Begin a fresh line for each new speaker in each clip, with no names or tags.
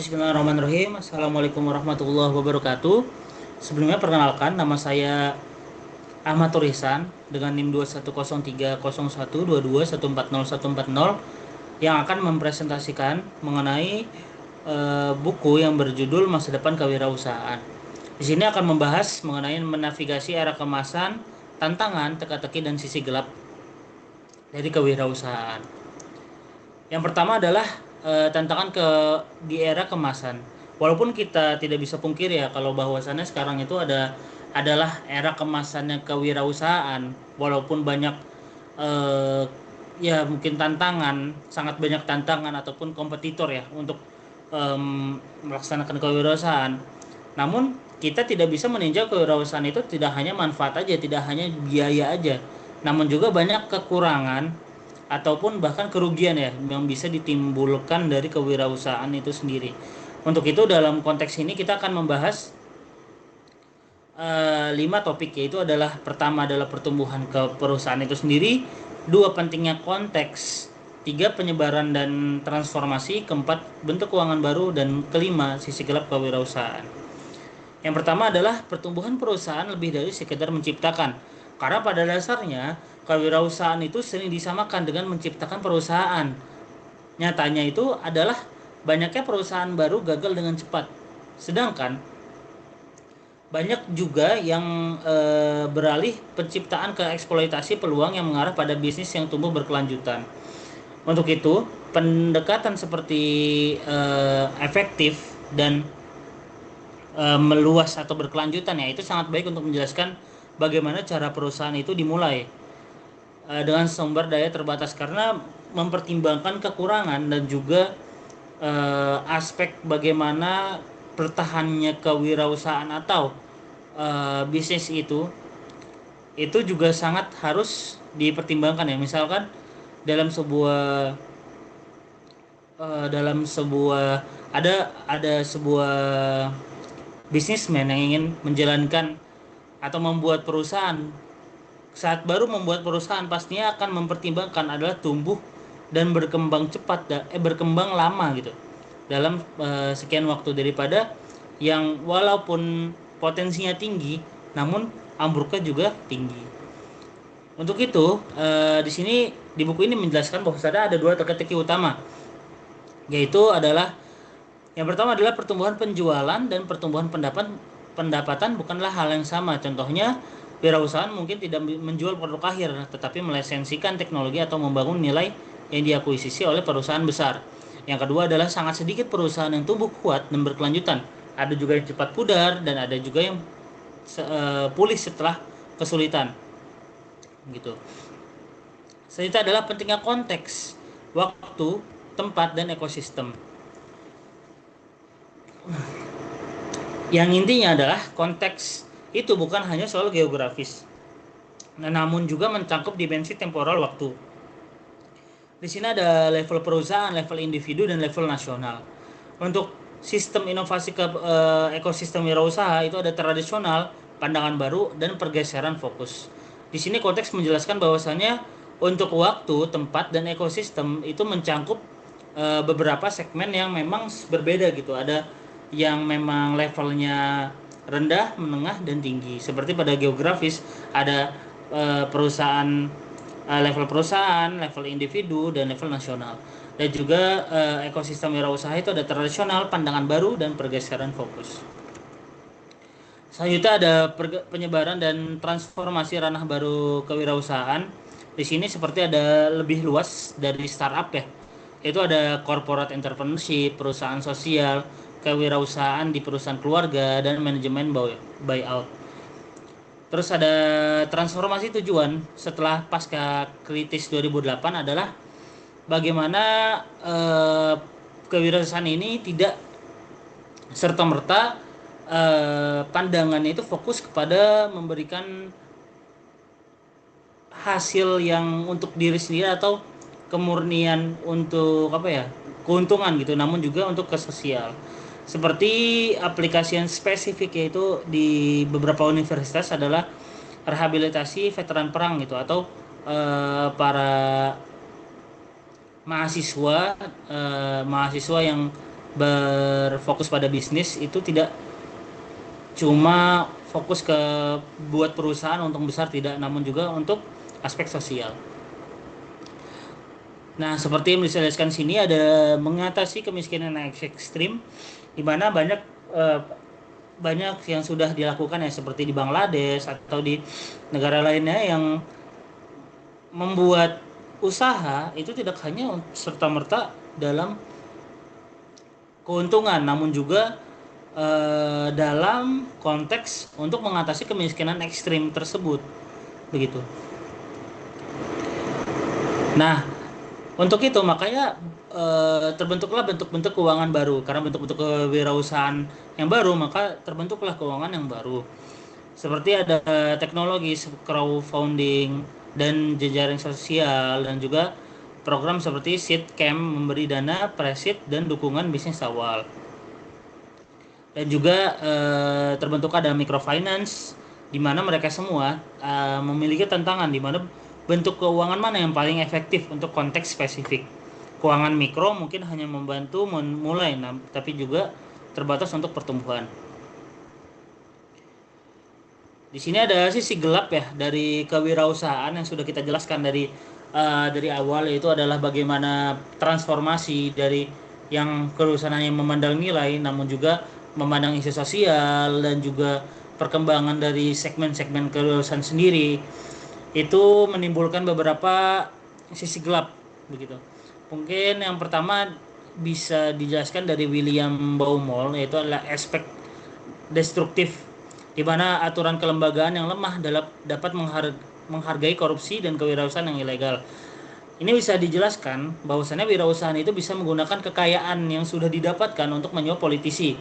Bismillahirrahmanirrahim. Assalamualaikum warahmatullahi wabarakatuh. Sebelumnya perkenalkan, nama saya Ahmad Turisan dengan NIM 21030122140140 yang akan mempresentasikan mengenai buku yang berjudul Masa Depan Kewirausahaan. Di sini akan membahas mengenai menavigasi era kemasan, tantangan, teka-teki dan sisi gelap dari kewirausahaan. Yang pertama adalah tantangan di era kemasan. Walaupun kita tidak bisa pungkiri ya kalau bahwasannya sekarang itu adalah era kemasannya kewirausahaan. Walaupun banyak eh, ya mungkin tantangan, sangat banyak tantangan ataupun kompetitor ya untuk melaksanakan kewirausahaan. Namun kita tidak bisa meninjau kewirausahaan itu tidak hanya manfaat aja, tidak hanya biaya aja, namun juga banyak kekurangan ataupun bahkan kerugian ya yang bisa ditimbulkan dari kewirausahaan itu sendiri. Untuk itu dalam konteks ini kita akan membahas 5 topik, yaitu adalah pertama adalah pertumbuhan ke perusahaan itu sendiri, dua pentingnya konteks, tiga penyebaran dan transformasi, keempat bentuk keuangan baru, dan kelima sisi gelap kewirausahaan. Yang pertama adalah pertumbuhan perusahaan lebih dari sekedar menciptakan. Karena pada dasarnya kewirausahaan itu sering disamakan dengan menciptakan perusahaan. Nyatanya itu adalah banyaknya perusahaan baru gagal dengan cepat. Sedangkan banyak juga yang beralih penciptaan ke eksploitasi peluang yang mengarah pada bisnis yang tumbuh berkelanjutan. Untuk itu, pendekatan seperti efektif dan meluas atau berkelanjutan ya itu sangat baik untuk menjelaskan bagaimana cara perusahaan itu dimulai dengan sumber daya terbatas, karena mempertimbangkan kekurangan dan juga aspek bagaimana bertahannya kewirausahaan atau bisnis itu juga sangat harus dipertimbangkan ya. Misalkan dalam sebuah dalam sebuah ada sebuah bisnismen yang ingin menjalankan atau membuat perusahaan. Saat baru membuat perusahaan pastinya akan mempertimbangkan adalah tumbuh dan berkembang cepat berkembang lama gitu dalam sekian waktu, daripada yang walaupun potensinya tinggi namun ambruknya juga tinggi. Untuk itu di sini di buku ini menjelaskan bahwa ada dua teka-teki utama, yaitu adalah yang pertama adalah pertumbuhan penjualan dan pertumbuhan pendapatan bukanlah hal yang sama. Contohnya, wirausahaan mungkin tidak menjual produk akhir, tetapi melisensikan teknologi atau membangun nilai yang diakuisisi oleh perusahaan besar. Yang kedua adalah sangat sedikit perusahaan yang tumbuh kuat dan berkelanjutan. Ada juga yang cepat pudar dan ada juga yang pulih setelah kesulitan. Gitu. Selanjutnya adalah pentingnya konteks, waktu, tempat, dan ekosistem. Yang intinya adalah konteks itu bukan hanya soal geografis, namun juga mencakup dimensi temporal waktu. Di sini ada level perusahaan, level individu, dan level nasional. Untuk sistem inovasi ke ekosistem wirausaha itu ada tradisional, pandangan baru, dan pergeseran fokus. Di sini konteks menjelaskan bahwasannya untuk waktu, tempat, dan ekosistem itu mencakup beberapa segmen yang memang berbeda gitu. Ada yang memang levelnya rendah, menengah, dan tinggi. Seperti pada geografis ada perusahaan, level perusahaan, level individu, dan level nasional. Dan juga ekosistem wirausaha itu ada tradisional, pandangan baru, dan pergeseran fokus. Selanjutnya ada penyebaran dan transformasi ranah baru kewirausahaan. Di sini seperti ada lebih luas dari startup ya. Itu ada corporate entrepreneurship, perusahaan sosial, kewirausahaan di perusahaan keluarga, dan manajemen buyout. Terus ada transformasi tujuan setelah pasca kritis 2008 adalah bagaimana kewirausahaan ini tidak serta-merta pandangannya itu fokus kepada memberikan hasil yang untuk diri sendiri atau kemurnian untuk keuntungan gitu, namun juga untuk ke sosial. Seperti aplikasi yang spesifik yaitu di beberapa universitas adalah rehabilitasi veteran perang gitu, atau para mahasiswa mahasiswa yang berfokus pada bisnis itu tidak cuma fokus ke buat perusahaan untung besar, tidak, namun juga untuk aspek sosial. Nah, seperti yang dijelaskan sini, ada mengatasi kemiskinan yang ekstrim, di mana eh, banyak yang sudah dilakukan ya, seperti di Bangladesh atau di negara lainnya, yang membuat usaha itu tidak hanya serta-merta dalam keuntungan, namun juga dalam konteks untuk mengatasi kemiskinan ekstrim tersebut, begitu. Nah, untuk itu makanya terbentuklah bentuk-bentuk keuangan baru. Karena bentuk-bentuk kewirausahaan yang baru, maka terbentuklah keuangan yang baru. Seperti ada teknologi crowdfunding dan jejaring sosial, dan juga program seperti seed camp memberi dana pre-seed dan dukungan bisnis awal. Dan juga terbentuk ada microfinance, di mana mereka semua memiliki tantangan, di mana bentuk keuangan mana yang paling efektif untuk konteks spesifik. Keuangan mikro mungkin hanya membantu memulai, tapi juga terbatas untuk pertumbuhan. Di sini ada sisi gelap ya dari kewirausahaan yang sudah kita jelaskan dari awal, yaitu adalah bagaimana transformasi dari yang kewirausahaan yang memandang nilai, namun juga memandang isu sosial dan juga perkembangan dari segmen-segmen kewirausahaan sendiri, itu menimbulkan beberapa sisi gelap, begitu. Mungkin yang pertama bisa dijelaskan dari William Baumol, yaitu adalah aspek destruktif, di mana aturan kelembagaan yang lemah dapat menghargai korupsi dan kewirausahaan yang ilegal. Ini bisa dijelaskan bahwasannya wirausahaan itu bisa menggunakan kekayaan yang sudah didapatkan untuk menyuap politisi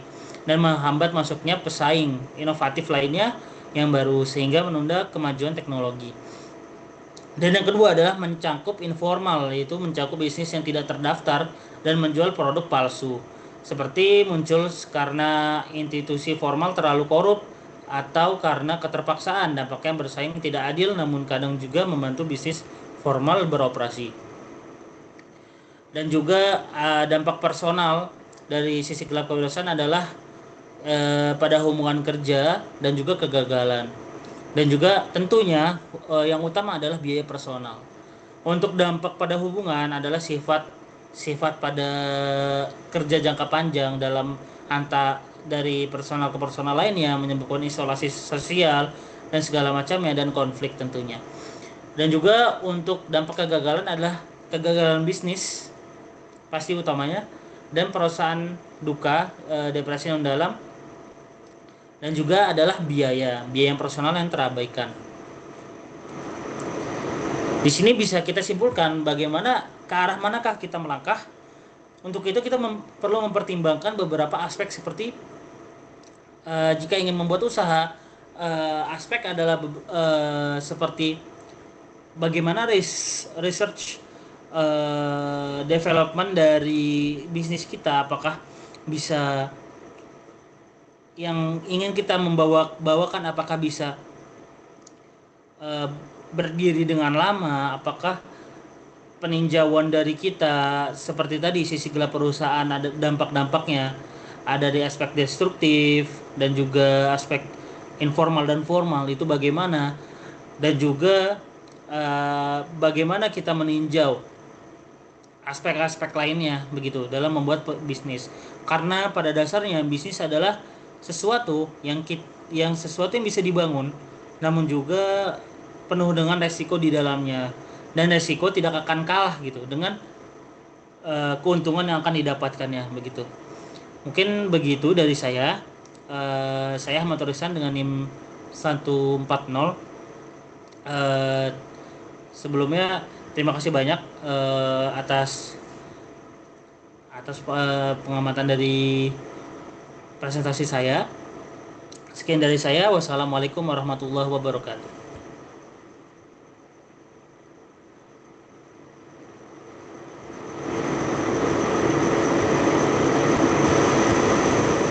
dan menghambat masuknya pesaing inovatif lainnya yang baru, sehingga menunda kemajuan teknologi. Dan yang kedua adalah mencangkup informal, yaitu mencakup bisnis yang tidak terdaftar dan menjual produk palsu. Seperti muncul karena institusi formal terlalu korup atau karena keterpaksaan, dampaknya bersaing tidak adil, namun kadang juga membantu bisnis formal beroperasi. Dan juga dampak personal dari sisi gelap kewirausahaan adalah pada hubungan kerja dan juga kegagalan. Dan juga tentunya yang utama adalah biaya personal. Untuk dampak pada hubungan adalah sifat pada kerja jangka panjang dalam dari personal ke personal lainnya, menyebabkan isolasi sosial dan segala macamnya, dan konflik tentunya. Dan juga untuk dampak kegagalan adalah kegagalan bisnis pasti utamanya, dan perusahaan duka, depresi yang dalam, dan juga adalah biaya yang personal yang terabaikan. Di sini bisa kita simpulkan bagaimana ke arah manakah kita melangkah. Untuk itu kita perlu mempertimbangkan beberapa aspek, seperti jika ingin membuat usaha, aspek adalah seperti bagaimana research development dari bisnis kita, apakah bisa yang ingin kita bawakan apakah bisa berdiri dengan lama, apakah peninjauan dari kita seperti tadi sisi gelap perusahaan ada dampak-dampaknya, ada di aspek destruktif dan juga aspek informal dan formal itu bagaimana, dan juga bagaimana kita meninjau aspek-aspek lainnya, begitu, dalam membuat bisnis. Karena pada dasarnya bisnis adalah sesuatu yang bisa dibangun, namun juga penuh dengan resiko di dalamnya, dan resiko tidak akan kalah gitu dengan keuntungan yang akan didapatkannya, begitu. Mungkin begitu dari saya. Saya Ahmad Turisan dengan NIM 140. Sebelumnya terima kasih banyak atas pengamatan dari presentasi saya. Sekian dari saya. Wassalamualaikum warahmatullahi wabarakatuh.